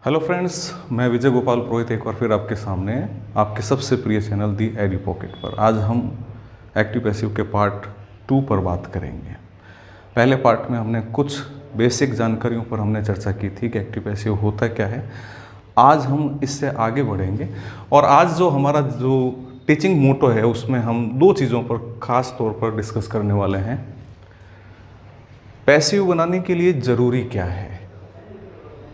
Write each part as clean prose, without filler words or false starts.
Hello friends, मैं विजय गोपाल पुरोहित एक बार फिर आपके सामने आपके सबसे प्रिय चैनल दी एडी पॉकेट पर आज हम एक्टिव पैसिव के पार्ट 2 पर बात करेंगे। पहले पार्ट में हमने कुछ बेसिक जानकारियों पर हमने चर्चा की थी कि एक्टिव पैसिव होता क्या है। आज हम इससे आगे बढ़ेंगे और आज जो हमारा जो टीचिंग मोटो है उसमें हम 2 चीज़ों पर ख़ास तौर पर डिस्कस करने वाले हैं। पैसिव बनाने के लिए ज़रूरी क्या है,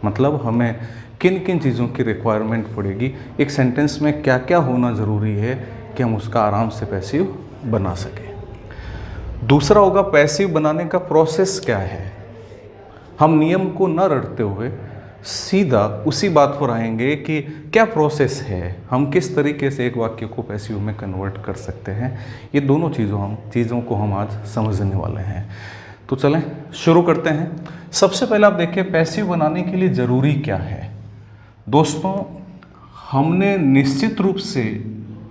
मतलब हमें किन किन चीज़ों की रिक्वायरमेंट पड़ेगी, एक सेंटेंस में क्या क्या होना ज़रूरी है कि हम उसका आराम से पैसिव बना सकें। दूसरा होगा पैसिव बनाने का प्रोसेस क्या है। हम नियम को न रटते हुए सीधा उसी बात पर आएंगे कि क्या प्रोसेस है, हम किस तरीके से एक वाक्य को पैसिव में कन्वर्ट कर सकते हैं। ये दोनों चीज़ों को हम आज समझने वाले हैं। तो चलें शुरू करते हैं। सबसे पहले आप देखिए पैसिव बनाने के लिए ज़रूरी क्या है। दोस्तों, हमने निश्चित रूप से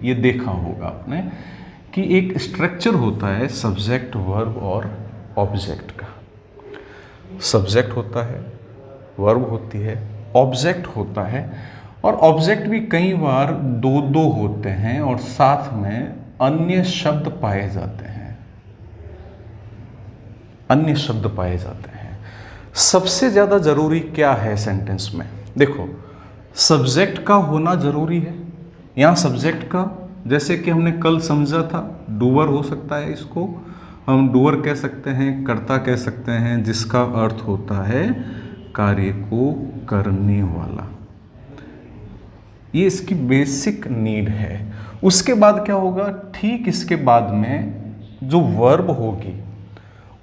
ये देखा होगा आपने कि एक स्ट्रक्चर होता है सब्जेक्ट, वर्ब और ऑब्जेक्ट का। सब्जेक्ट होता है, वर्ब होती है, ऑब्जेक्ट होता है और ऑब्जेक्ट भी कई बार दो होते हैं और साथ में अन्य शब्द पाए जाते हैं। अन्य शब्द पाए जाते हैं। सबसे ज़्यादा ज़रूरी क्या है सेंटेंस में? देखो, सब्जेक्ट का होना ज़रूरी है। यहाँ सब्जेक्ट का, जैसे कि हमने कल समझा था, डूअर हो सकता है, इसको हम डूअर कह सकते हैं, कर्ता कह सकते हैं, जिसका अर्थ होता है कार्य को करने वाला। ये इसकी बेसिक नीड है। उसके बाद क्या होगा? ठीक इसके बाद में जो वर्ब होगी,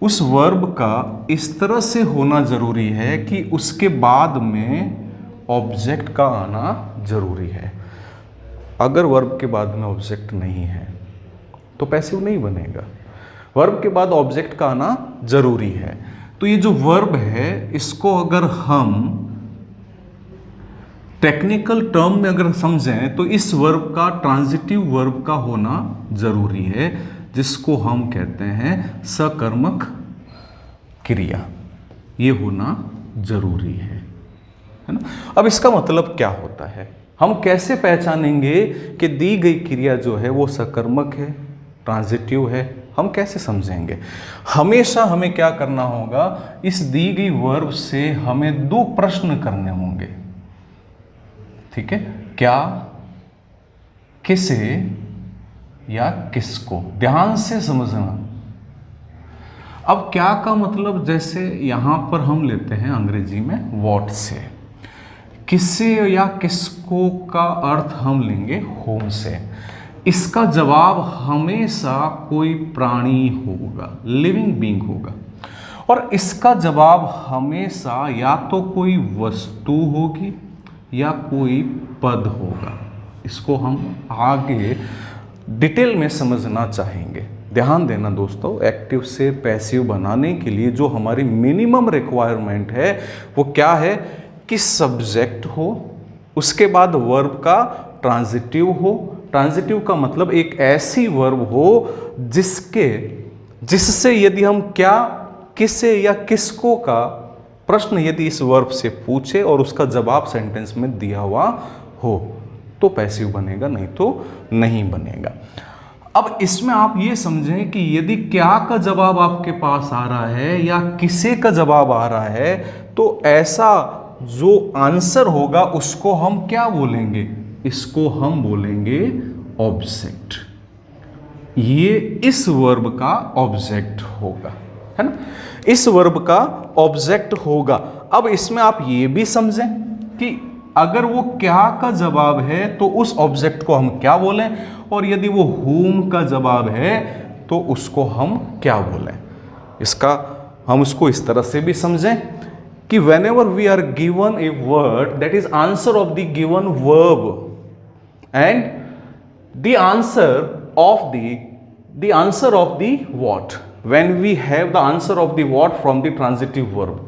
उस वर्ब का इस तरह से होना ज़रूरी है कि उसके बाद में ऑब्जेक्ट का आना ज़रूरी है। अगर वर्ब के बाद में ऑब्जेक्ट नहीं है तो पैसिव नहीं बनेगा। वर्ब के बाद ऑब्जेक्ट का आना ज़रूरी है। तो ये जो वर्ब है, इसको अगर हम टेक्निकल टर्म में अगर समझें तो इस वर्ब का ट्रांजिटिव वर्ब का होना ज़रूरी है, जिसको हम कहते हैं सकर्मक क्रिया। ये होना ज़रूरी है ना। अब इसका मतलब क्या होता है? हम कैसे पहचानेंगे कि दी गई क्रिया जो है वो सकर्मक है, ट्रांजिटिव है? हम कैसे समझेंगे? हमेशा हमें क्या करना होगा, इस दी गई वर्ब से हमें 2 प्रश्न करने होंगे। ठीक है? क्या, किसे या किसको? ध्यान से समझना। अब क्या का मतलब, जैसे यहां पर हम लेते हैं अंग्रेजी में व्हाट से। किसे या किसको का अर्थ हम लेंगे होम से। इसका जवाब हमेशा कोई प्राणी होगा, लिविंग बीइंग होगा, और इसका जवाब हमेशा या तो कोई वस्तु होगी या कोई पद होगा। इसको हम आगे डिटेल में समझना चाहेंगे। ध्यान देना दोस्तों, एक्टिव से पैसिव बनाने के लिए जो हमारी मिनिमम रिक्वायरमेंट है वो क्या है कि सब्जेक्ट हो, उसके बाद वर्ब का ट्रांजिटिव हो। ट्रांजिटिव का मतलब एक ऐसी वर्ब हो जिससे यदि हम क्या, किसे या किसको का प्रश्न यदि इस वर्ब से पूछे और उसका जवाब सेंटेंस में दिया हुआ हो तो पैसिव बनेगा, नहीं तो नहीं बनेगा। अब इसमें आप ये समझें कि यदि क्या का जवाब आपके पास आ रहा है या किसे का जवाब आ रहा है तो ऐसा जो आंसर होगा उसको हम क्या बोलेंगे? इसको हम बोलेंगे ऑब्जेक्ट। ये इस वर्ब का ऑब्जेक्ट होगा, है ना? इस वर्ब का ऑब्जेक्ट होगा। अब इसमें आप ये भी समझें कि अगर वो क्या का जवाब है तो उस ऑब्जेक्ट को हम क्या बोलें, और यदि वो whom का जवाब है तो उसको हम क्या बोलें। हम उसको इस तरह से भी समझें कि whenever we are given a word that is answer of the given verb and the answer of the what, when we have the answer of the what from the transitive verb,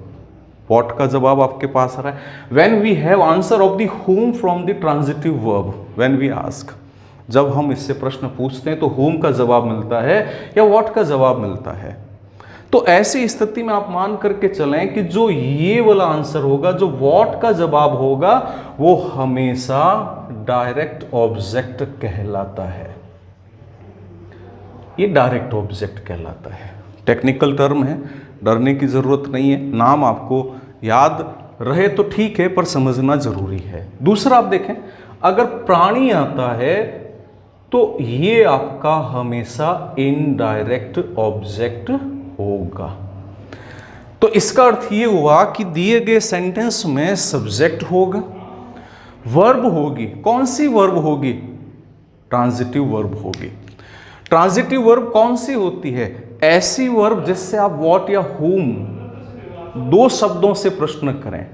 what का जवाब आपके पास आ रहा है। when we have answer of the whom from the transitive verb, when we ask, जब हम इससे प्रश्न पूछते हैं तो whom का जवाब मिलता है या what का जवाब मिलता है। तो ऐसी स्थिति में आप मान करके चलें कि जो ये वाला आंसर होगा, जो व्हाट का जवाब होगा, वो हमेशा डायरेक्ट ऑब्जेक्ट कहलाता है। ये डायरेक्ट ऑब्जेक्ट कहलाता है। टेक्निकल टर्म है, डरने की जरूरत नहीं है। नाम आपको याद रहे तो ठीक है, पर समझना जरूरी है। दूसरा आप देखें, अगर प्राणी आता है तो ये आपका हमेशा इनडायरेक्ट ऑब्जेक्ट होगा। तो इसका अर्थ ये हुआ कि दिए गए सेंटेंस में सब्जेक्ट होगा, वर्ब होगी। कौन सी वर्ब होगी? ट्रांजिटिव वर्ब होगी। ट्रांजिटिव वर्ब कौन सी होती है? ऐसी वर्ब जिससे आप व्हाट या हुम दो शब्दों से प्रश्न करें।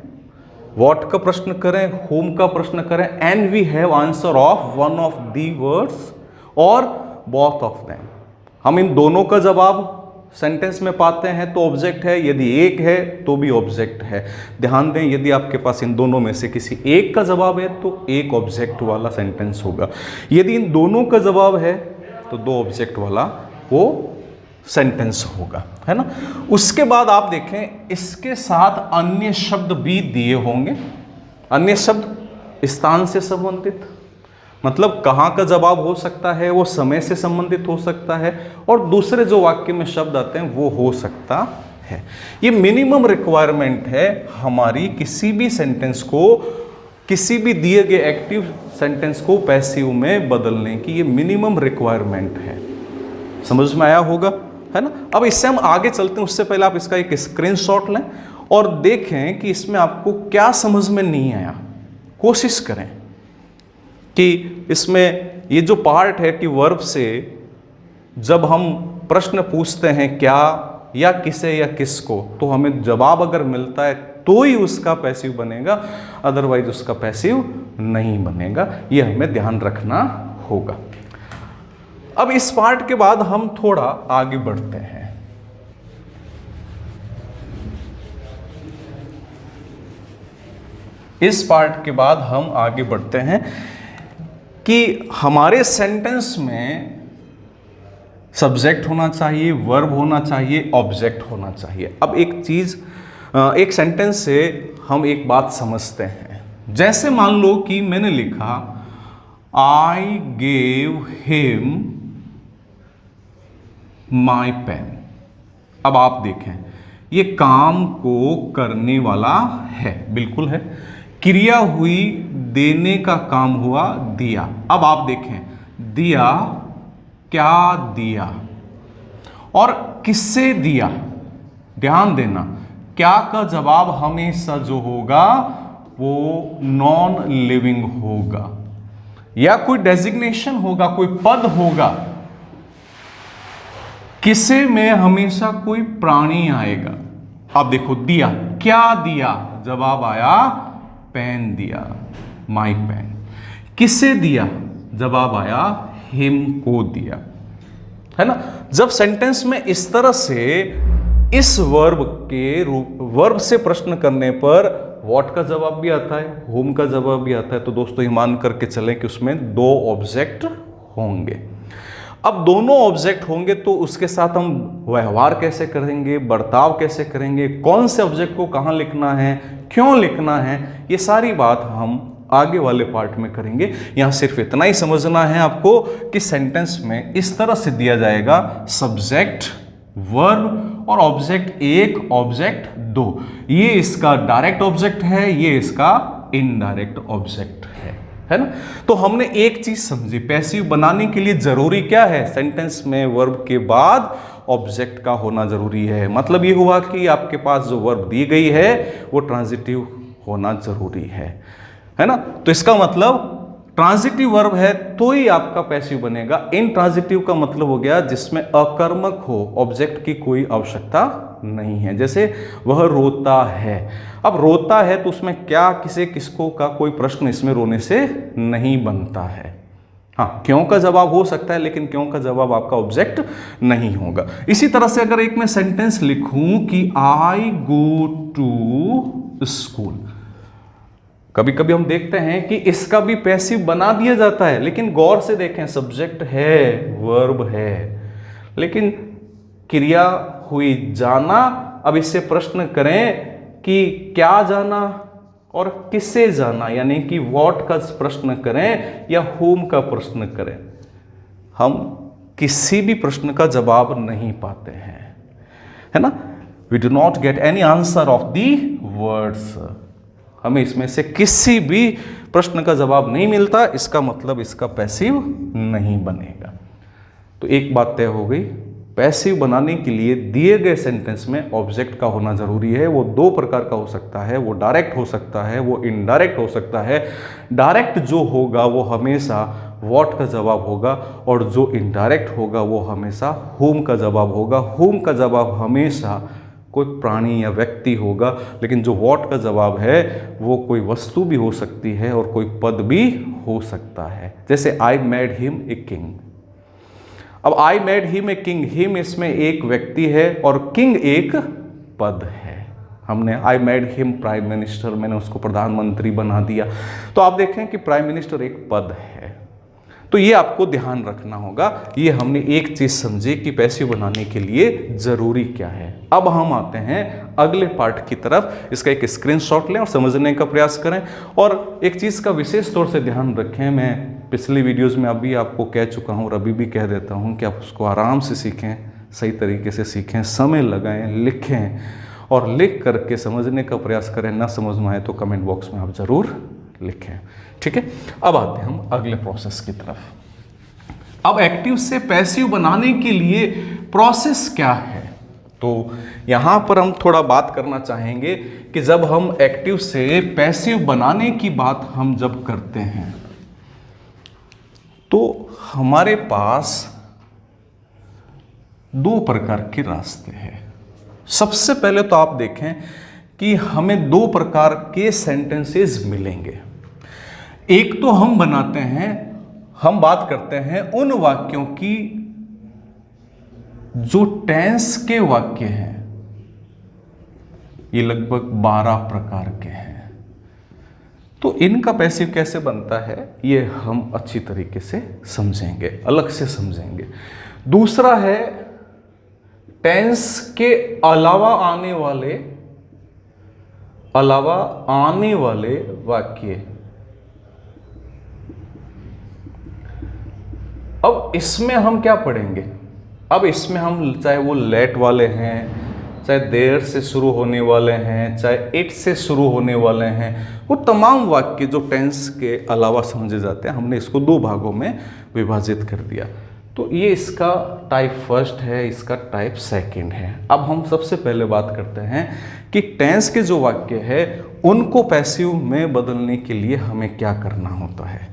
व्हाट का प्रश्न करें, होम का प्रश्न करें, and we have answer of one of the words और बोथ ऑफ देम। हम इन दोनों का जवाब सेंटेंस में पाते हैं तो ऑब्जेक्ट है, यदि एक है तो भी ऑब्जेक्ट है। ध्यान दें, यदि आपके पास इन दोनों में से किसी एक का जवाब है तो एक ऑब्जेक्ट वाला सेंटेंस होगा। यदि इन दोनों का जवाब है तो दो ऑब्जेक्ट वाला वो सेंटेंस होगा, है ना। उसके बाद आप देखें, इसके साथ अन्य शब्द भी दिए होंगे। अन्य शब्द स्थान से संबंधित, मतलब कहाँ का जवाब हो सकता है, वो समय से संबंधित हो सकता है, और दूसरे जो वाक्य में शब्द आते हैं वो हो सकता है। ये मिनिमम रिक्वायरमेंट है हमारी किसी भी सेंटेंस को, किसी भी दिए गए एक्टिव सेंटेंस को पैसिव में बदलने की, ये मिनिमम रिक्वायरमेंट है। समझ में आया होगा, है ना। अब इससे हम आगे चलते हैं, उससे पहले आप इसका एक स्क्रीनशॉट लें और देखें कि इसमें आपको क्या समझ में नहीं आया। कोशिश करें कि इसमें ये जो पार्ट है कि वर्ब से जब हम प्रश्न पूछते हैं क्या या किसे या किसको, तो हमें जवाब अगर मिलता है तो ही उसका पैसिव बनेगा, अदरवाइज उसका पैसिव नहीं बनेगा। ये हमें ध्यान रखना होगा। अब इस पार्ट के बाद हम थोड़ा आगे बढ़ते हैं। इस पार्ट के बाद हम आगे बढ़ते हैं कि हमारे सेंटेंस में सब्जेक्ट होना चाहिए, वर्ब होना चाहिए, ऑब्जेक्ट होना चाहिए। अब एक चीज, एक सेंटेंस से हम एक बात समझते हैं। जैसे मान लो कि मैंने लिखा I gave him my pen. अब आप देखें, ये काम को करने वाला है, बिल्कुल है। क्रिया हुई, देने का काम हुआ, दिया। अब आप देखें, दिया, क्या दिया और किससे दिया। ध्यान देना, क्या का जवाब हमेशा जो होगा वो नॉन लिविंग होगा, या कोई डेजिग्नेशन होगा, कोई पद होगा। किसे में हमेशा कोई प्राणी आएगा। अब देखो, दिया, क्या दिया, जवाब आया पेन दिया, माई पेन। किसे दिया, जवाब आया हिम को दिया, है ना। जब सेंटेंस में इस तरह से इस वर्ब के रूप, वर्ब से प्रश्न करने पर व्हाट का जवाब भी आता है, होम का जवाब भी आता है, तो दोस्तों ये मान करके चलें कि उसमें दो ऑब्जेक्ट होंगे। अब दोनों ऑब्जेक्ट होंगे तो उसके साथ हम व्यवहार कैसे करेंगे, बर्ताव कैसे करेंगे, कौन से ऑब्जेक्ट को कहाँ लिखना है, क्यों लिखना है, ये सारी बात हम आगे वाले पार्ट में करेंगे। यहां सिर्फ इतना ही समझना है आपको कि सेंटेंस में इस तरह से दिया जाएगा, सब्जेक्ट, वर्ब और ऑब्जेक्ट एक, ऑब्जेक्ट दो। ये इसका डायरेक्ट ऑब्जेक्ट है, ये इसका इनडायरेक्ट ऑब्जेक्ट है ना। तो हमने एक चीज समझी, पैसिव बनाने के लिए जरूरी क्या है, सेंटेंस में वर्ब के बाद ऑब्जेक्ट का होना जरूरी है। मतलब ये हुआ कि आपके पास जो वर्ब दी गई है वो ट्रांजिटिव होना जरूरी है ना। तो इसका मतलब ट्रांजिटिव वर्ब है तो ही आपका पैसिव बनेगा। इन ट्रांजिटिव का मतलब हो गया जिसमें अकर्मक हो, ऑब्जेक्ट की कोई आवश्यकता नहीं है। जैसे वह रोता है, अब रोता है तो उसमें क्या, किसे, किसको का कोई प्रश्न इसमें रोने से नहीं बनता है। हाँ, क्यों का जवाब हो सकता है, लेकिन क्यों का जवाब आपका ऑब्जेक्ट नहीं होगा। इसी तरह से अगर एक मैं सेंटेंस लिखूं कि आई गो टू स्कूल, कभी कभी हम देखते हैं कि इसका भी पैसिव बना दिया जाता है, लेकिन गौर से देखें, सब्जेक्ट है, वर्ब है, लेकिन क्रिया हुई जाना। अब इससे प्रश्न करें कि क्या जाना और किसे जाना, यानी कि व्हाट का प्रश्न करें या whom का प्रश्न करें, हम किसी भी प्रश्न का जवाब नहीं पाते हैं, है ना। We do not get any answer of the words. हमें इसमें से किसी भी प्रश्न का जवाब नहीं मिलता, इसका मतलब इसका पैसिव नहीं बनेगा। तो एक बात तय हो गई, पैसिव बनाने के लिए दिए गए सेंटेंस में ऑब्जेक्ट का होना जरूरी है। वो दो प्रकार का हो सकता है, वो डायरेक्ट हो सकता है, वो इनडायरेक्ट हो सकता है। डायरेक्ट जो होगा वो हमेशा व्हाट का जवाब होगा, और जो इनडायरेक्ट होगा वो हमेशा whom का जवाब होगा। whom का जवाब हमेशा कोई प्राणी या व्यक्ति होगा, लेकिन जो व्हाट का जवाब है वो कोई वस्तु भी हो सकती है और कोई पद भी हो सकता है। जैसे I made him a king. अब I made him a king, him इसमें एक व्यक्ति है और किंग एक पद है। हमने आई मेड हिम प्राइम मिनिस्टर, मैंने उसको प्रधानमंत्री बना दिया। तो आप देखें कि प्राइम मिनिस्टर एक पद है। तो ये आपको ध्यान रखना होगा। ये हमने एक चीज समझी कि पैसिव बनाने के लिए जरूरी क्या है। अब हम आते हैं अगले पार्ट की तरफ। इसका एक स्क्रीनशॉट लें और समझने का प्रयास करें। और एक चीज का विशेष तौर से ध्यान रखें, मैं पिछली वीडियोस में अभी आपको कह चुका हूँ और अभी भी कह देता हूँ कि आप उसको आराम से सीखें, सही तरीके से सीखें, समय लगाएं, लिखें और लिख करके समझने का प्रयास करें। ना समझ में आए तो कमेंट बॉक्स में आप जरूर लिखें, ठीक है। अब आते हैं हम अगले प्रोसेस की तरफ। अब एक्टिव से पैसिव बनाने के लिए प्रोसेस क्या है, तो यहां पर हम थोड़ा बात करना चाहेंगे कि जब हम एक्टिव से पैसिव बनाने की बात हम जब करते हैं तो हमारे पास दो प्रकार के रास्ते हैं। सबसे पहले तो आप देखें कि हमें दो प्रकार के सेंटेंसेस मिलेंगे। एक तो हम बनाते हैं, हम बात करते हैं उन वाक्यों की जो टेंस के वाक्य हैं। ये लगभग 12 प्रकार के हैं। तो इनका पैसिव कैसे बनता है ये हम अच्छी तरीके से समझेंगे, अलग से समझेंगे। दूसरा है टेंस के अलावा आने वाले वाक्य। अब इसमें हम क्या पढ़ेंगे, अब इसमें हम चाहे वो लेट वाले हैं, चाहे देर से शुरू होने वाले हैं, चाहे इट से शुरू होने वाले हैं, वो तमाम वाक्य जो टेंस के अलावा समझे जाते हैं, हमने इसको दो भागों में विभाजित कर दिया। तो ये इसका टाइप फर्स्ट है, इसका टाइप सेकंड है। अब हम सबसे पहले बात करते हैं कि टेंस के जो वाक्य है उनको पैसिव में बदलने के लिए हमें क्या करना होता है।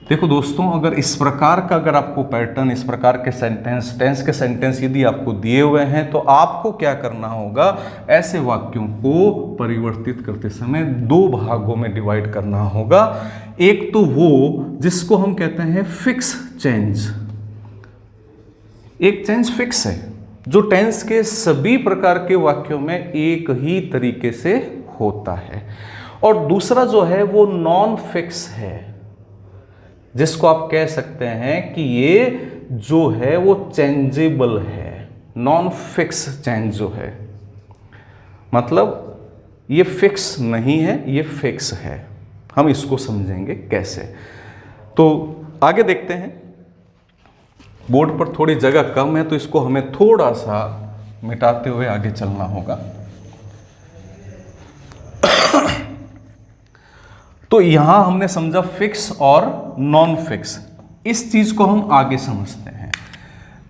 देखो दोस्तों, अगर इस प्रकार का अगर आपको पैटर्न, इस प्रकार के सेंटेंस, टेंस के सेंटेंस यदि आपको दिए हुए हैं तो आपको क्या करना होगा, ऐसे वाक्यों को परिवर्तित करते समय दो भागों में डिवाइड करना होगा। एक तो वो जिसको हम कहते हैं फिक्स चेंज। एक चेंज फिक्स है जो टेंस के सभी प्रकार के वाक्यों में एक ही तरीके से होता है, और दूसरा जो है वो नॉन फिक्स है, जिसको आप कह सकते हैं कि ये जो है वो चेंजेबल है। नॉन फिक्स चेंज जो है, मतलब ये फिक्स नहीं है, ये फिक्स है। हम इसको समझेंगे कैसे, तो आगे देखते हैं। बोर्ड पर थोड़ी जगह कम है तो इसको हमें थोड़ा सा मिटाते हुए आगे चलना होगा। तो यहां हमने समझा फिक्स और नॉन फिक्स। इस चीज को हम आगे समझते हैं।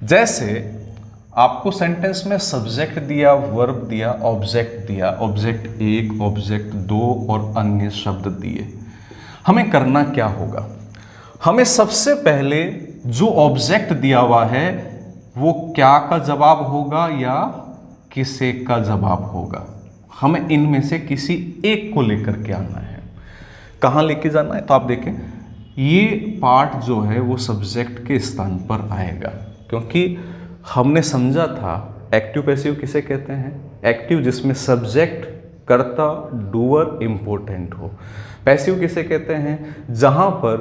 जैसे आपको सेंटेंस में सब्जेक्ट दिया, वर्ब दिया, ऑब्जेक्ट दिया, ऑब्जेक्ट 1, ऑब्जेक्ट 2 और अन्य शब्द दिए। हमें करना क्या होगा, हमें सबसे पहले जो ऑब्जेक्ट दिया हुआ है वो क्या का जवाब होगा या किसे का जवाब होगा, हमें इनमें से किसी एक को लेकर के आना है। कहाँ लेके जाना है, तो आप देखें ये पार्ट जो है वो सब्जेक्ट के स्थान पर आएगा, क्योंकि हमने समझा था एक्टिव पैसिव किसे कहते हैं, एक्टिव जिसमें सब्जेक्ट, कर्ता, डूअर इंपॉर्टेंट हो। पैसिव किसे कहते हैं, जहाँ पर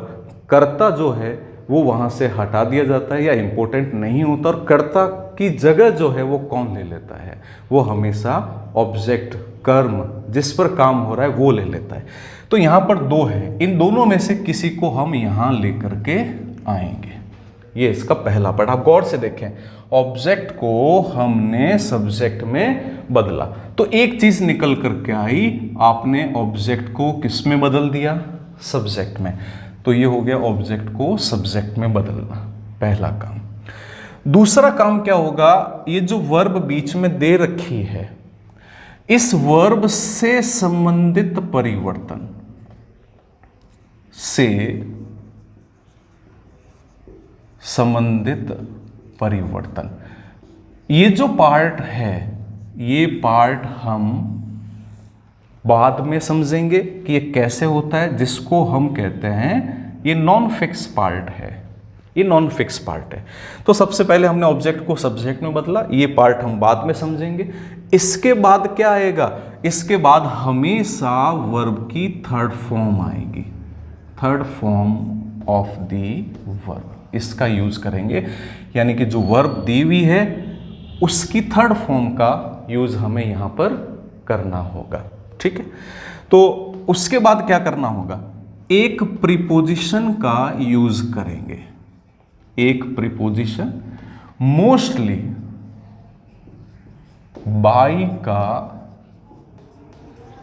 कर्ता जो है वो वहाँ से हटा दिया जाता है या इम्पोर्टेंट नहीं होता, और कर्ता की जगह जो है वो कौन ले लेता है, वो हमेशा ऑब्जेक्ट, कर्म जिस पर काम हो रहा है वो ले लेता है। तो यहाँ पर दो है, इन दोनों में से किसी को हम यहाँ लेकर के आएंगे। ये इसका पहला पार्ट, आप गौर से देखें, ऑब्जेक्ट को हमने सब्जेक्ट में बदला, तो एक चीज निकल करके आई, आपने ऑब्जेक्ट को किस में बदल दिया, सब्जेक्ट में। तो ये हो गया ऑब्जेक्ट को सब्जेक्ट में बदलना, पहला काम। दूसरा काम क्या होगा, ये जो वर्ब बीच में दे रखी है, इस वर्ब से संबंधित परिवर्तन से संबंधित परिवर्तन, ये जो पार्ट है, ये पार्ट हम बाद में समझेंगे कि ये कैसे होता है, जिसको हम कहते हैं ये नॉन फिक्स पार्ट है, ये नॉन फिक्स पार्ट है। तो सबसे पहले हमने ऑब्जेक्ट को सब्जेक्ट में बदला, ये पार्ट हम बाद में समझेंगे। इसके बाद क्या आएगा, इसके बाद हमेशा वर्ब की थर्ड फॉर्म आएगी, third form of the verb, इसका यूज करेंगे। यानी कि जो वर्ब दी हुई है उसकी थर्ड फॉर्म का यूज हमें यहां पर करना होगा, ठीक है। तो उसके बाद क्या करना होगा, एक प्रीपोजिशन का यूज करेंगे, एक प्रीपोजिशन, मोस्टली बाय का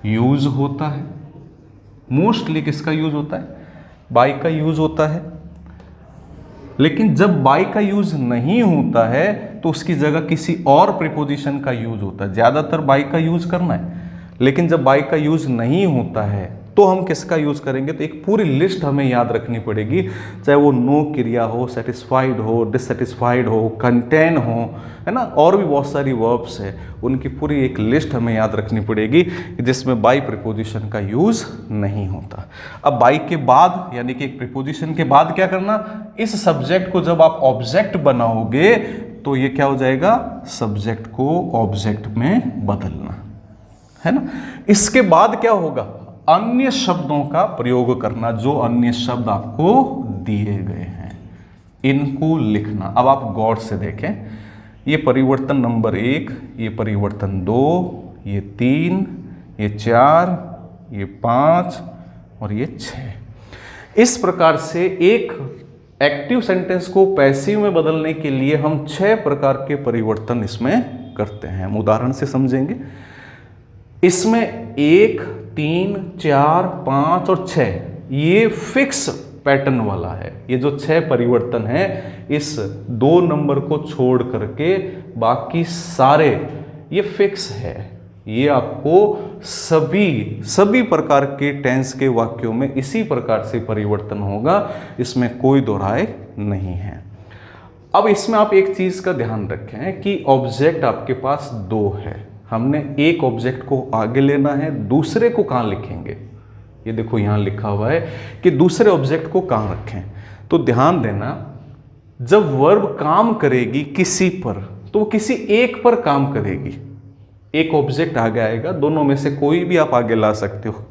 यूज होता है, मोस्टली किसका यूज होता है, बाय का यूज होता है। लेकिन जब बाय का यूज नहीं होता है तो उसकी जगह किसी और प्रीपोजिशन का यूज होता है। ज्यादातर बाय का यूज करना है, लेकिन जब बाय का यूज नहीं होता है तो हम किसका यूज करेंगे, तो एक पूरी लिस्ट हमें याद रखनी पड़ेगी, चाहे वो नो क्रिया हो, सेटिस्फाइड हो, डिससेटिस्फाइड हो, कंटेन हो, है ना, और भी बहुत सारी वर्ब्स है, उनकी पूरी एक लिस्ट हमें याद रखनी पड़ेगी जिसमें बाय प्रीपोजिशन का यूज नहीं होता। अब बाय के बाद यानी कि एक प्रीपोजिशन के बाद क्या करना, इस सब्जेक्ट को जब आप ऑब्जेक्ट बनाओगे तो ये क्या हो जाएगा, सब्जेक्ट को ऑब्जेक्ट में बदलना, है ना। इसके बाद क्या होगा, अन्य शब्दों का प्रयोग करना, जो अन्य शब्द आपको दिए गए हैं इनको लिखना। अब आप गौर से देखें, ये परिवर्तन नंबर 1, ये परिवर्तन 2, ये 3, ये 4, ये 5 और ये 6। इस प्रकार से एक एक्टिव सेंटेंस को पैसिव में बदलने के लिए हम 6 प्रकार के परिवर्तन इसमें करते हैं। हम उदाहरण से समझेंगे। इसमें 1, 3, 4, 5 और 6 ये फिक्स पैटर्न वाला है। ये जो 6 परिवर्तन है, इस 2 नंबर को छोड़ करके बाकी सारे ये फिक्स है। ये आपको सभी प्रकार के टेंस के वाक्यों में इसी प्रकार से परिवर्तन होगा, इसमें कोई दो राय नहीं है। अब इसमें आप एक चीज का ध्यान रखें कि ऑब्जेक्ट आपके पास 2 है। हमने एक ऑब्जेक्ट को आगे लेना है, दूसरे को कहाँ लिखेंगे, ये देखो यहां लिखा हुआ है कि दूसरे ऑब्जेक्ट को कहाँ रखें। तो ध्यान देना, जब वर्ब काम करेगी किसी पर तो किसी एक पर काम करेगी। एक ऑब्जेक्ट आगे आएगा, दोनों में से कोई भी आप आगे ला सकते हो,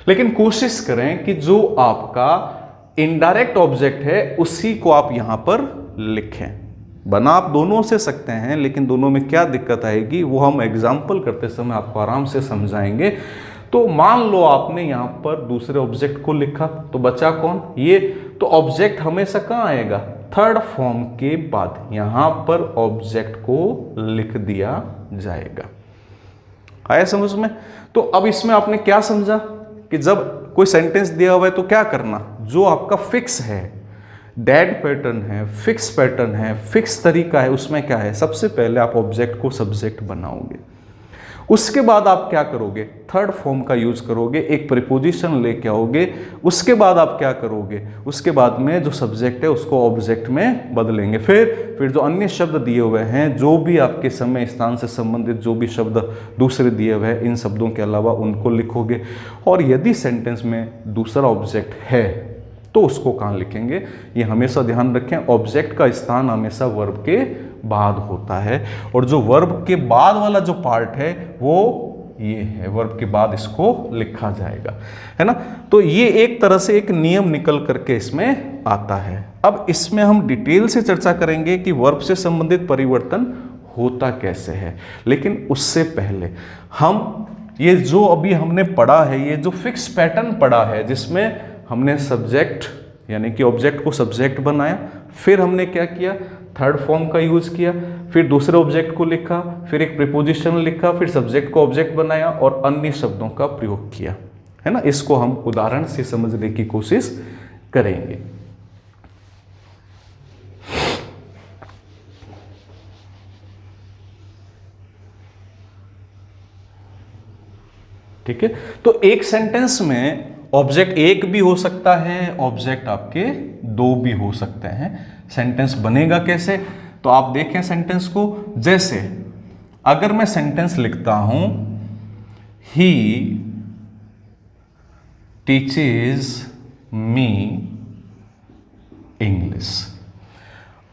लेकिन कोशिश करें कि जो आपका इनडायरेक्ट ऑब्जेक्ट है उसी को आप यहां पर लिखें। बना आप दोनों से सकते हैं, लेकिन दोनों में क्या दिक्कत आएगी वो हम एग्जाम्पल करते समय आपको आराम से समझाएंगे। तो मान लो आपने यहां पर दूसरे ऑब्जेक्ट को लिखा, तो बचा कौन, ये। तो ऑब्जेक्ट हमेशा कहां आएगा, थर्ड फॉर्म के बाद यहां पर ऑब्जेक्ट को लिख दिया जाएगा। आया समझ में। तो अब इसमें आपने क्या समझा कि जब कोई सेंटेंस दिया हुआ है तो क्या करना, जो आपका फिक्स है, डेड पैटर्न है, फिक्स पैटर्न है, फिक्स तरीका है, उसमें क्या है, सबसे पहले आप ऑब्जेक्ट को सब्जेक्ट बनाओगे। उसके बाद आप क्या करोगे, थर्ड फॉर्म का यूज करोगे, एक प्रीपोजिशन लेके आओगे। उसके बाद आप क्या करोगे, उसके बाद में जो सब्जेक्ट है उसको ऑब्जेक्ट में बदलेंगे। फिर जो अन्य शब्द दिए हुए हैं, जो भी आपके समय स्थान से संबंधित जो भी शब्द दूसरे दिए हुए हैं, इन शब्दों के अलावा उनको लिखोगे। और यदि सेंटेंस में दूसरा ऑब्जेक्ट है तो उसको कहाँ लिखेंगे, ये हमेशा ध्यान रखें। ऑब्जेक्ट का स्थान हमेशा वर्ब के बाद होता है, और जो वर्ब के बाद वाला जो पार्ट है वो ये है, वर्ब के बाद इसको लिखा जाएगा, है ना। तो ये एक तरह से एक नियम निकल करके इसमें आता है। अब इसमें हम डिटेल से चर्चा करेंगे कि वर्ब से संबंधित परिवर्तन होता कैसे है, लेकिन उससे पहले हम ये जो अभी हमने पढ़ा है, ये जो फिक्स पैटर्न पढ़ा है, जिसमें हमने सब्जेक्ट यानी कि ऑब्जेक्ट को सब्जेक्ट बनाया, फिर हमने क्या किया, थर्ड फॉर्म का यूज किया, फिर दूसरे ऑब्जेक्ट को लिखा, फिर एक प्रीपोजिशन लिखा, फिर सब्जेक्ट को ऑब्जेक्ट बनाया और अन्य शब्दों का प्रयोग किया, है ना। इसको हम उदाहरण से समझने की कोशिश करेंगे। ठीक है, तो एक सेंटेंस में ऑब्जेक्ट एक भी हो सकता है, ऑब्जेक्ट आपके दो भी हो सकते हैं। सेंटेंस बनेगा कैसे, तो आप देखें सेंटेंस को। जैसे अगर मैं सेंटेंस लिखता हूं, ही टीचेज मी इंग्लिश।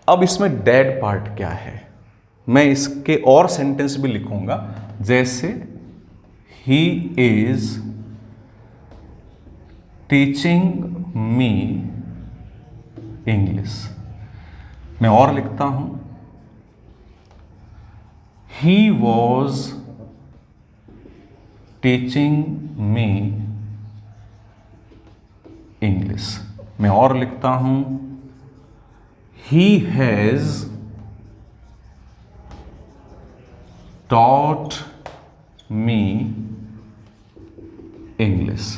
अब इसमें डेड पार्ट क्या है, मैं इसके और सेंटेंस भी लिखूंगा। जैसे he is teaching me English. मैं और लिखता हूं, he was teaching me English. मैं और लिखता हूं, he has taught me English.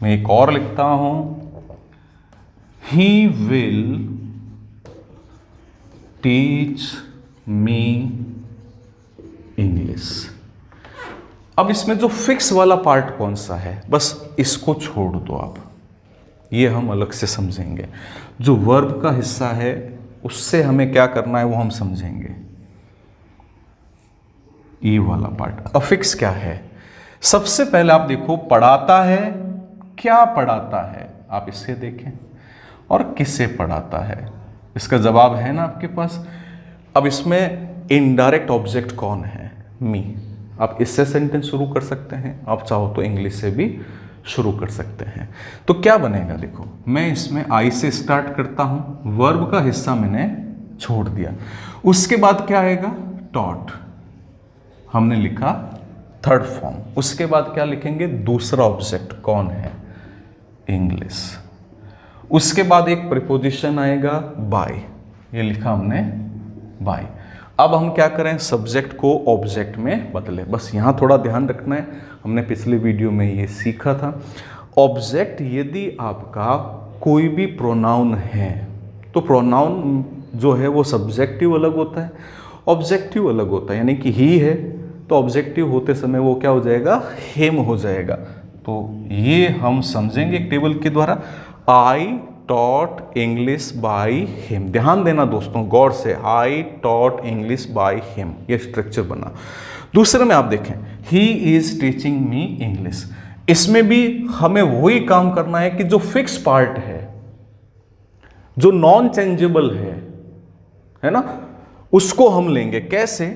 मैं एक और लिखता हूं, he will teach me English. अब इसमें जो फिक्स वाला पार्ट कौन सा है, बस इसको छोड़ दो आप, ये हम अलग से समझेंगे। जो वर्ब का हिस्सा है उससे हमें क्या करना है वो हम समझेंगे। ये वाला पार्ट अफिक्स क्या है, सबसे पहले आप देखो, पढ़ाता है, क्या पढ़ाता है, आप इससे देखें, और किससे पढ़ाता है, इसका जवाब है ना आपके पास। अब इसमें इनडायरेक्ट ऑब्जेक्ट कौन है, मी। आप इससे सेंटेंस शुरू कर सकते हैं, आप चाहो तो इंग्लिश से भी शुरू कर सकते हैं। तो क्या बनेगा, देखो मैं इसमें आई से स्टार्ट करता हूं, वर्ब का हिस्सा मैंने छोड़ दिया, उसके बाद क्या आएगा, टॉट, हमने लिखा थर्ड फॉर्म, उसके बाद क्या लिखेंगे, दूसरा ऑब्जेक्ट कौन है, इंग्लिश, उसके बाद एक प्रीपोजिशन आएगा बाय, ये लिखा हमने बाय। अब हम क्या करें, सब्जेक्ट को ऑब्जेक्ट में बदले, बस यहां थोड़ा ध्यान रखना है, हमने पिछले वीडियो में ये सीखा था। ऑब्जेक्ट यदि आपका कोई भी प्रोनाउन है तो प्रोनाउन जो है वो सब्जेक्टिव अलग होता है, ऑब्जेक्टिव अलग होता है। यानी कि ही है तो ऑब्जेक्टिव होते समय वो क्या हो जाएगा, हिम हो जाएगा। तो ये हम समझेंगे एक टेबल के द्वारा। I taught English by him, ध्यान देना दोस्तों गौर से, I taught English by him, ये स्ट्रक्चर बना। दूसरे में आप देखें, he is teaching me English, इसमें भी हमें वही काम करना है कि जो फिक्स पार्ट है, जो नॉन चेंजेबल है ना, उसको हम लेंगे। कैसे,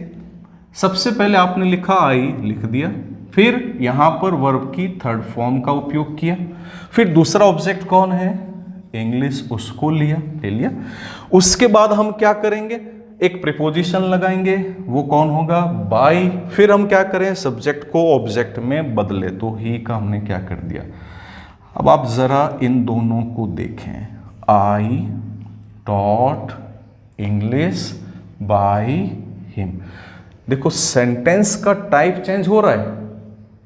सबसे पहले आपने लिखा आई, लिख दिया, फिर यहां पर वर्ब की थर्ड फॉर्म का उपयोग किया, फिर दूसरा ऑब्जेक्ट कौन है, इंग्लिश, उसको लिया, ले लिया। उसके बाद हम क्या करेंगे, एक प्रीपोजिशन लगाएंगे, वो कौन होगा, बाय। फिर हम क्या करें, सब्जेक्ट को ऑब्जेक्ट में बदले, तो ही का हमने क्या कर दिया। अब आप जरा इन दोनों को देखें, I taught English by him. देखो सेंटेंस का टाइप चेंज हो रहा है,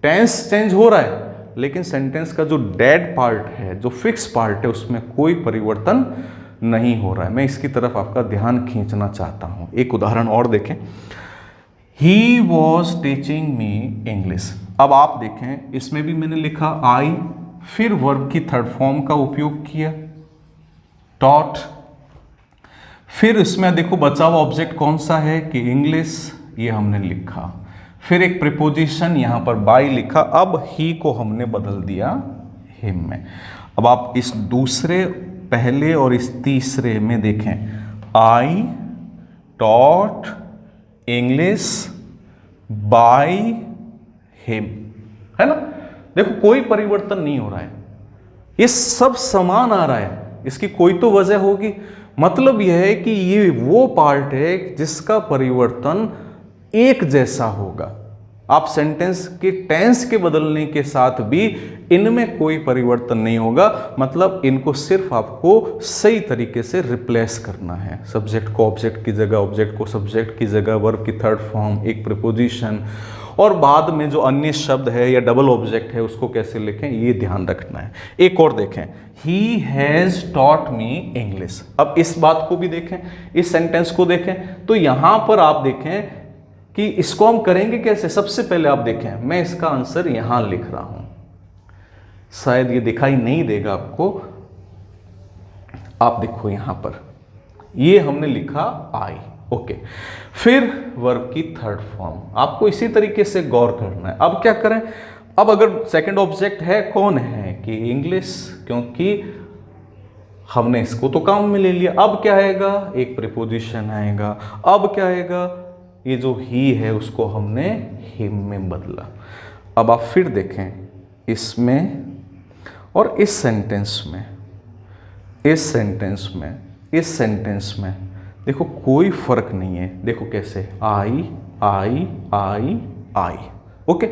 टेंस चेंज हो रहा है, लेकिन सेंटेंस का जो डेड पार्ट है, जो फिक्स पार्ट है, उसमें कोई परिवर्तन नहीं हो रहा है। मैं इसकी तरफ आपका ध्यान खींचना चाहता हूं। एक उदाहरण और देखें, he was teaching me English. अब आप देखें, इसमें भी मैंने लिखा आई, फिर वर्ब की थर्ड फॉर्म का उपयोग किया, टॉट, फिर इसमें देखो बचा हुआ ऑब्जेक्ट कौन सा है कि इंग्लिश, ये हमने लिखा, फिर एक प्रीपोजिशन यहां पर बाय लिखा, अब ही को हमने बदल दिया हिम में। अब आप इस दूसरे, पहले और इस तीसरे में देखें, I taught English by him, है ना। देखो कोई परिवर्तन नहीं हो रहा है, ये सब समान आ रहा है, इसकी कोई तो वजह होगी। मतलब यह है कि ये वो पार्ट है जिसका परिवर्तन एक जैसा होगा। आप सेंटेंस के टेंस के बदलने के साथ भी इनमें कोई परिवर्तन नहीं होगा, मतलब इनको सिर्फ आपको सही तरीके से रिप्लेस करना है। सब्जेक्ट को ऑब्जेक्ट की जगह, ऑब्जेक्ट को सब्जेक्ट की जगह, वर्ब की थर्ड फॉर्म, एक प्रीपोजिशन, और बाद में जो अन्य शब्द है या डबल ऑब्जेक्ट है उसको कैसे लिखें ये ध्यान रखना है। एक और देखें, he has taught me English. अब इस बात को भी देखें, इस सेंटेंस को देखें, तो यहां पर आप देखें कि इसको हम करेंगे कैसे। सबसे पहले आप देखें, मैं इसका आंसर यहां लिख रहा हूं, शायद ये दिखाई नहीं देगा आपको, आप देखो यहां पर ये हमने लिखा आई, ओके। फिर वर्ब की थर्ड फॉर्म, आपको इसी तरीके से गौर करना है। अब क्या करें, अब अगर सेकंड ऑब्जेक्ट है, कौन है कि इंग्लिश, क्योंकि हमने इसको तो काम में ले लिया। अब क्या आएगा, एक प्रीपोजिशन आएगा। अब क्या आएगा, ये जो ही है उसको हमने हिम में बदला। अब आप फिर देखें इसमें और इस सेंटेंस में, इस सेंटेंस में, इस सेंटेंस में देखो कोई फर्क नहीं है। देखो कैसे, I I I I, okay.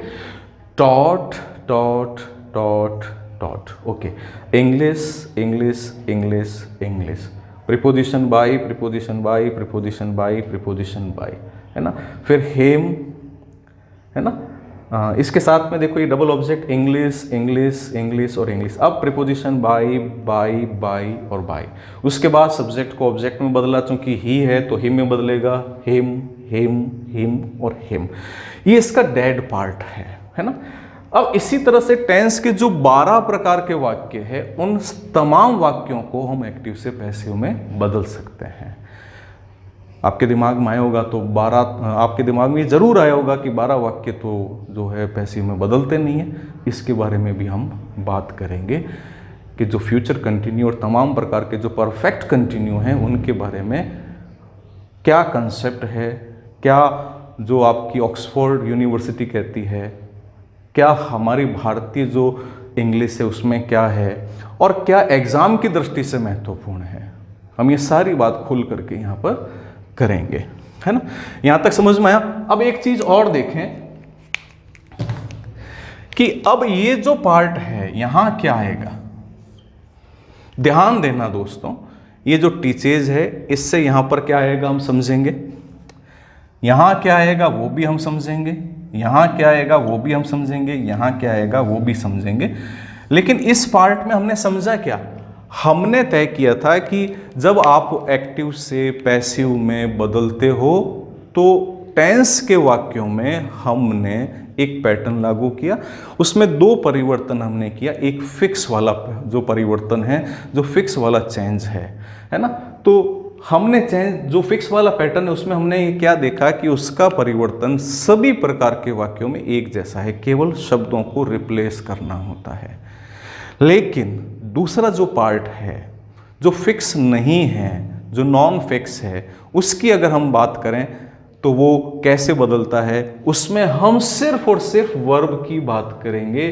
Taught taught taught taught, okay. English English English English, preposition by preposition by preposition by preposition by, है ना। फिर हेम, है ना। इसके साथ में देखो ये double object English English English और इंग्लिश। अब प्रीपोजिशन बाई बाई बाई और बाई। उसके बाद सब्जेक्ट को ऑब्जेक्ट में बदला, चूंकि ही है तो हिम में बदलेगा, हिम हिम हिम और हिम। ये इसका डेड पार्ट है ना। अब इसी तरह से टेंस के जो 12 प्रकार के वाक्य है, उन तमाम वाक्यों को हम एक्टिव से पैसिव में बदल सकते हैं। आपके दिमाग में आया होगा तो 12, आपके दिमाग में जरूर आया होगा कि 12 वाक्य तो जो है पैसिव में बदलते नहीं है। इसके बारे में भी हम बात करेंगे कि जो फ्यूचर कंटिन्यू और तमाम प्रकार के जो परफेक्ट कंटिन्यू हैं उनके बारे में क्या कंसेप्ट है, क्या जो आपकी ऑक्सफोर्ड यूनिवर्सिटी कहती है, क्या हमारी भारतीय जो इंग्लिश है उसमें क्या है, और क्या एग्ज़ाम की दृष्टि से महत्वपूर्ण है। हम ये सारी बात खुल करके यहाँ पर करेंगे, है ना। यहां तक समझ में आया। अब एक चीज और देखें कि अब ये जो पार्ट है यहां क्या आएगा, ध्यान देना दोस्तों। ये जो टीचेज है इससे यहां पर क्या आएगा हम समझेंगे, यहां क्या आएगा वो भी हम समझेंगे, यहां क्या आएगा वो भी हम समझेंगे, यहां क्या आएगा वो भी समझेंगे। लेकिन इस पार्ट में हमने समझा क्या, हमने तय किया था कि जब आप एक्टिव से पैसिव में बदलते हो तो टेंस के वाक्यों में हमने एक पैटर्न लागू किया। उसमें 2 परिवर्तन हमने किया, एक फिक्स वाला जो परिवर्तन है, जो फिक्स वाला चेंज है ना। तो हमने चेंज जो फिक्स वाला पैटर्न है उसमें हमने क्या देखा कि उसका परिवर्तन सभी प्रकार के वाक्यों में एक जैसा है, केवल शब्दों को रिप्लेस करना होता है। लेकिन दूसरा जो पार्ट है जो फिक्स नहीं है, जो नॉन फिक्स है, उसकी अगर हम बात करें तो वो कैसे बदलता है, उसमें हम सिर्फ और सिर्फ वर्ब की बात करेंगे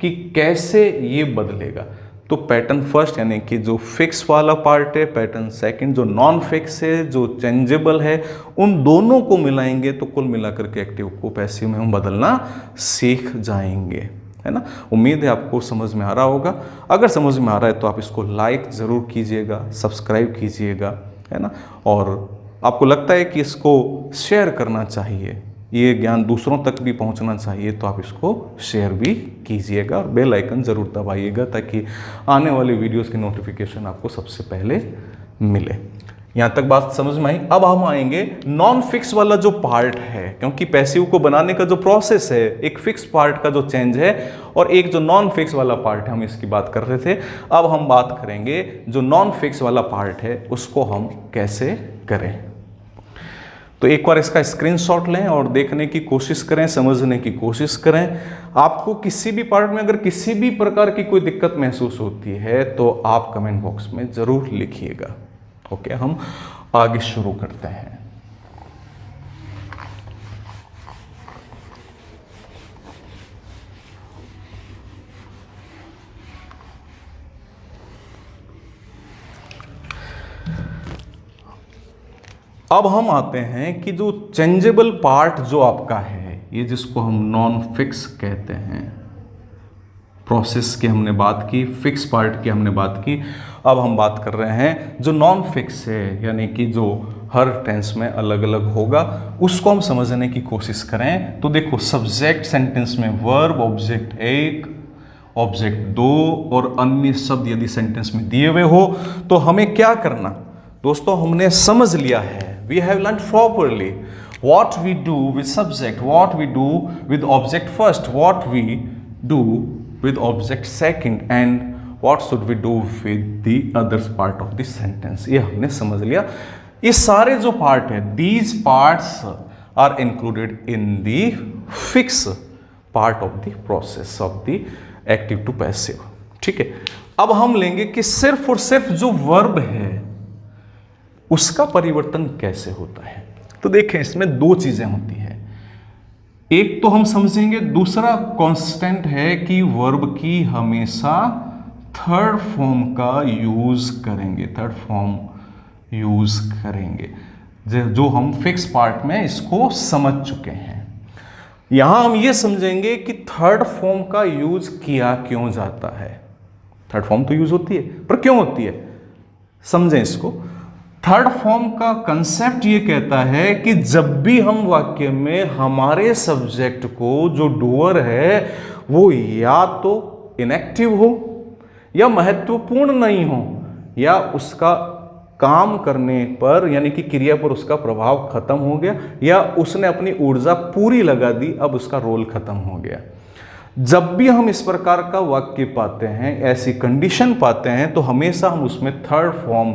कि कैसे ये बदलेगा। तो पैटर्न फर्स्ट यानी कि जो फिक्स वाला पार्ट है, पैटर्न सेकंड जो नॉन फिक्स है, जो चेंजेबल है, उन दोनों को मिलाएंगे तो कुल मिलाकर के एक्टिव को पैसिव में हम बदलना सीख जाएंगे, है ना। उम्मीद है आपको समझ में आ रहा होगा। अगर समझ में आ रहा है तो आप इसको लाइक ज़रूर कीजिएगा, सब्सक्राइब कीजिएगा, है ना। और आपको लगता है कि इसको शेयर करना चाहिए, ये ज्ञान दूसरों तक भी पहुंचना चाहिए, तो आप इसको शेयर भी कीजिएगा और बेल आइकन ज़रूर दबाइएगा ताकि आने वाली वीडियोस की नोटिफिकेशन आपको सबसे पहले मिले। यहाँ तक बात समझ में आई। अब हम आएंगे नॉन फिक्स वाला जो पार्ट है, क्योंकि पैसिव को बनाने का जो प्रोसेस है, एक फिक्स पार्ट का जो चेंज है और एक जो नॉन फिक्स वाला पार्ट है, हम इसकी बात कर रहे थे। अब हम बात करेंगे जो नॉन फिक्स वाला पार्ट है उसको हम कैसे करें। तो एक बार इसका स्क्रीनशॉट लें और देखने की कोशिश करें, समझने की कोशिश करें। आपको किसी भी पार्ट में अगर किसी भी प्रकार की कोई दिक्कत महसूस होती है तो आप कमेंट बॉक्स में ज़रूर लिखिएगा। ओके, हम आगे शुरू करते हैं। अब हम आते हैं कि जो चेंजेबल पार्ट जो आपका है, ये जिसको हम नॉन फिक्स कहते हैं, प्रोसेस की हमने बात की, फिक्स पार्ट की हमने बात की, अब हम बात कर रहे हैं जो नॉन फिक्स है, यानी कि जो हर टेंस में अलग अलग होगा, उसको हम समझने की कोशिश करें। तो देखो, सब्जेक्ट सेंटेंस में वर्ब, ऑब्जेक्ट 1, ऑब्जेक्ट 2 और अन्य शब्द यदि सेंटेंस में दिए हुए हो तो हमें क्या करना दोस्तों, हमने समझ लिया है, we have learn properly what we do with subject, what we do with object first, what we do with object second, and what should we do with the other part of the sentence। ये हमने समझ लिया। ये सारे जो part है, these parts are included in the fixed part of the process of the active to passive। ठीक है, अब हम लेंगे कि सिर्फ और सिर्फ जो वर्ब है उसका परिवर्तन कैसे होता है। तो देखें, इसमें दो चीजें होती है, एक तो हम समझेंगे, दूसरा कांस्टेंट है कि वर्ब की हमेशा थर्ड फॉर्म का यूज करेंगे, थर्ड फॉर्म यूज करेंगे, जो हम फिक्स पार्ट में इसको समझ चुके हैं। यहां हम ये समझेंगे कि थर्ड फॉर्म का यूज किया क्यों जाता है। थर्ड फॉर्म तो यूज होती है, पर क्यों होती है, समझें इसको। थर्ड फॉर्म का कंसेप्ट ये कहता है कि जब भी हम वाक्य में हमारे सब्जेक्ट को, जो डूअर है, वो या तो इनएक्टिव हो या महत्वपूर्ण नहीं हो, या उसका काम करने पर यानी कि क्रिया पर उसका प्रभाव खत्म हो गया, या उसने अपनी ऊर्जा पूरी लगा दी, अब उसका रोल खत्म हो गया। जब भी हम इस प्रकार का वाक्य पाते हैं, ऐसी कंडीशन पाते हैं, तो हमेशा हम उसमें थर्ड फॉर्म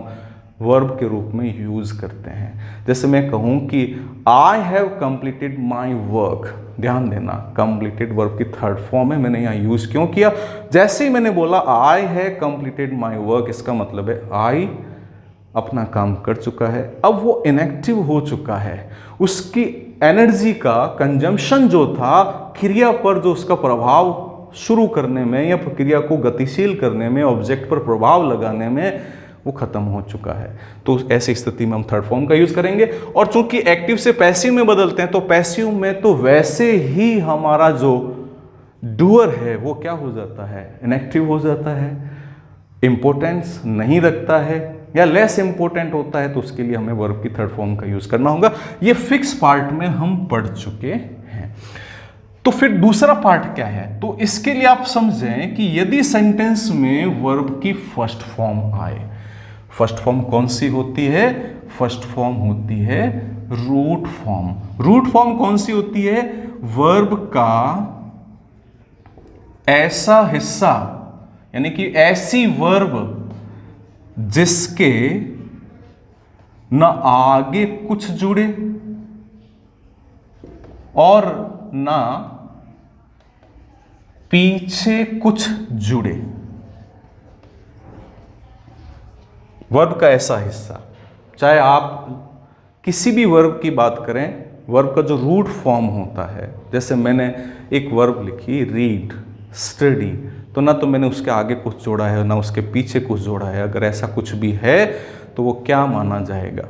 वर्ब के रूप में यूज करते हैं। जैसे मैं कहूं कि I have completed my work, ध्यान देना, कंप्लीटेड वर्ब की थर्ड फॉर्म है, मैंने यहां यूज क्यों किया, जैसे ही मैंने बोला I have completed my work, इसका मतलब है आई अपना काम कर चुका है, अब वो इनएक्टिव हो चुका है, उसकी एनर्जी का कंजम्पशन जो था, क्रिया पर जो उसका प्रभाव शुरू करने में या प्रक्रिया को गतिशील करने में, ऑब्जेक्ट पर प्रभाव लगाने में, वो खत्म हो चुका है। तो ऐसी स्थिति में हम थर्ड फॉर्म का यूज करेंगे। और चूंकि एक्टिव से पैसिव में बदलते हैं, तो पैसिव में तो वैसे ही हमारा जो डूअर है वो क्या हो जाता है, इनएक्टिव हो जाता है, इंपॉर्टेंस नहीं रखता है या लेस इंपॉर्टेंट होता है, तो उसके लिए हमें वर्ब की थर्ड फॉर्म का यूज करना होगा। ये फिक्स पार्ट में हम पढ़ चुके हैं। तो फिर दूसरा पार्ट क्या है, तो इसके लिए आप समझें कि यदि सेंटेंस में वर्ब की फर्स्ट फॉर्म आए, फर्स्ट फॉर्म कौन सी होती है, फर्स्ट फॉर्म होती है रूट फॉर्म। रूट फॉर्म कौन सी होती है, वर्ब का ऐसा हिस्सा, यानी कि ऐसी वर्ब जिसके न आगे कुछ जुड़े और न पीछे कुछ जुड़े, वर्ब का ऐसा हिस्सा। चाहे आप किसी भी वर्ब की बात करें, वर्ब का जो रूट फॉर्म होता है, जैसे मैंने एक वर्ब लिखी रीड, स्टडी, तो ना तो मैंने उसके आगे कुछ जोड़ा है ना उसके पीछे कुछ जोड़ा है। अगर ऐसा कुछ भी है तो वो क्या माना जाएगा,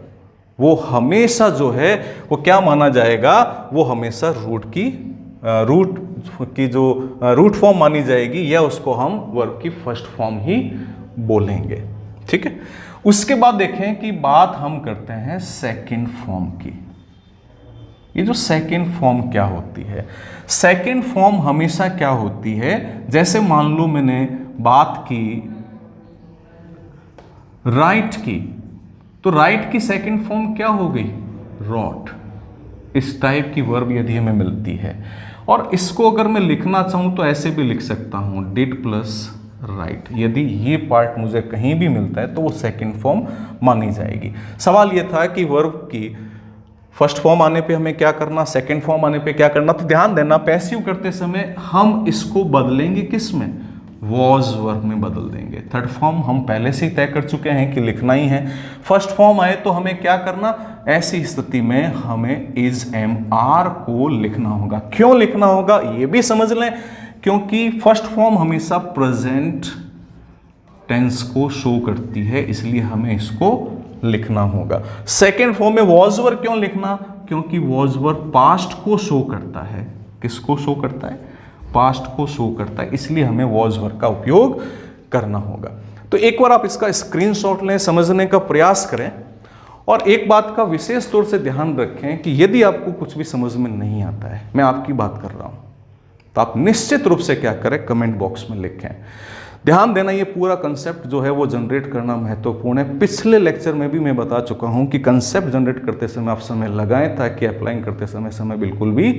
वो हमेशा जो है वो क्या माना जाएगा, वो हमेशा रूट की जो रूट फॉर्म मानी जाएगी, या उसको हम वर्ब की फर्स्ट फॉर्म ही बोलेंगे। ठीक है, उसके बाद देखें कि बात हम करते हैं सेकंड फॉर्म की। ये जो सेकंड फॉर्म क्या होती है, सेकंड फॉर्म हमेशा क्या होती है, जैसे मान लो मैंने बात की राइट की, तो राइट की सेकंड फॉर्म क्या हो गई, रॉट। इस टाइप की वर्ब यदि हमें मिलती है, और इसको अगर मैं लिखना चाहूं तो ऐसे भी लिख सकता हूं, डिड प्लस राइट। यदि ये पार्ट मुझे कहीं भी मिलता है तो वो सेकंड फॉर्म मानी जाएगी। सवाल ये था कि वर्ब की फर्स्ट फॉर्म आने पे हमें क्या करना, सेकंड फॉर्म आने पे क्या करना। तो ध्यान देना, पैसिव करते समय हम इसको बदलेंगे किस में, वॉज वर्ब में बदल देंगे। थर्ड फॉर्म हम पहले से ही तय कर चुके हैं कि लिखना ही है। फर्स्ट फॉर्म आए तो हमें क्या करना, ऐसी स्थिति में हमें इज एम आर को लिखना होगा। क्यों लिखना होगा ये भी समझ लें, क्योंकि फर्स्ट फॉर्म हमेशा प्रेजेंट टेंस को शो करती है, इसलिए हमें इसको लिखना होगा। सेकेंड फॉर्म में वॉज वर क्यों लिखना? क्योंकि वॉज वर पास्ट को शो करता है। किसको शो करता है? पास्ट को शो करता है, इसलिए हमें वॉज वर का उपयोग करना होगा। तो एक बार आप इसका स्क्रीनशॉट लें, समझने का प्रयास करें, और एक बात का विशेष तौर से ध्यान रखें कि यदि आपको कुछ भी समझ में नहीं आता है, मैं आपकी बात कर रहा हूं, तो आप निश्चित रूप से क्या करें, कमेंट बॉक्स में लिखें। ध्यान देना, ये पूरा कंसेप्ट जो है वो जनरेट करना महत्वपूर्ण है। पिछले लेक्चर में भी मैं बता चुका हूं कि कंसेप्ट जनरेट करते समय आप समय लगाएं, ताकि अप्लाइंग करते समय बिल्कुल भी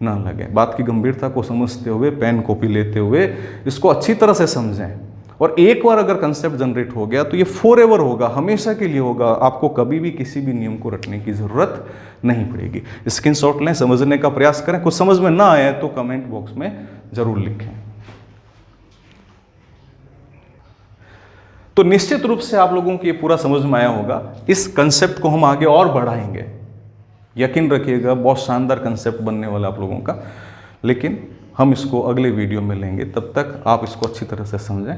ना लगे। बात की गंभीरता को समझते हुए, पेन कॉपी लेते हुए इसको अच्छी तरह से समझें, और एक बार अगर कंसेप्ट जनरेट हो गया तो ये फॉरएवर होगा, हमेशा के लिए होगा। आपको कभी भी किसी भी नियम को रटने की जरूरत नहीं पड़ेगी। स्क्रीनशॉट लें, समझने का प्रयास करें। कुछ समझ में ना आए तो कमेंट बॉक्स में जरूर लिखें। तो निश्चित रूप से आप लोगों को ये पूरा समझ में आया होगा। इस कंसेप्ट को हम आगे और बढ़ाएंगे, यकीन रखिएगा, बहुत शानदार कंसेप्ट बनने वाला आप लोगों का। लेकिन हम इसको अगले वीडियो में लेंगे, तब तक आप इसको अच्छी तरह से समझें।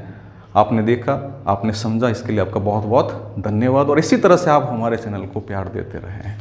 आपने देखा, आपने समझा, इसके लिए आपका बहुत बहुत धन्यवाद, और इसी तरह से आप हमारे चैनल को प्यार देते रहें।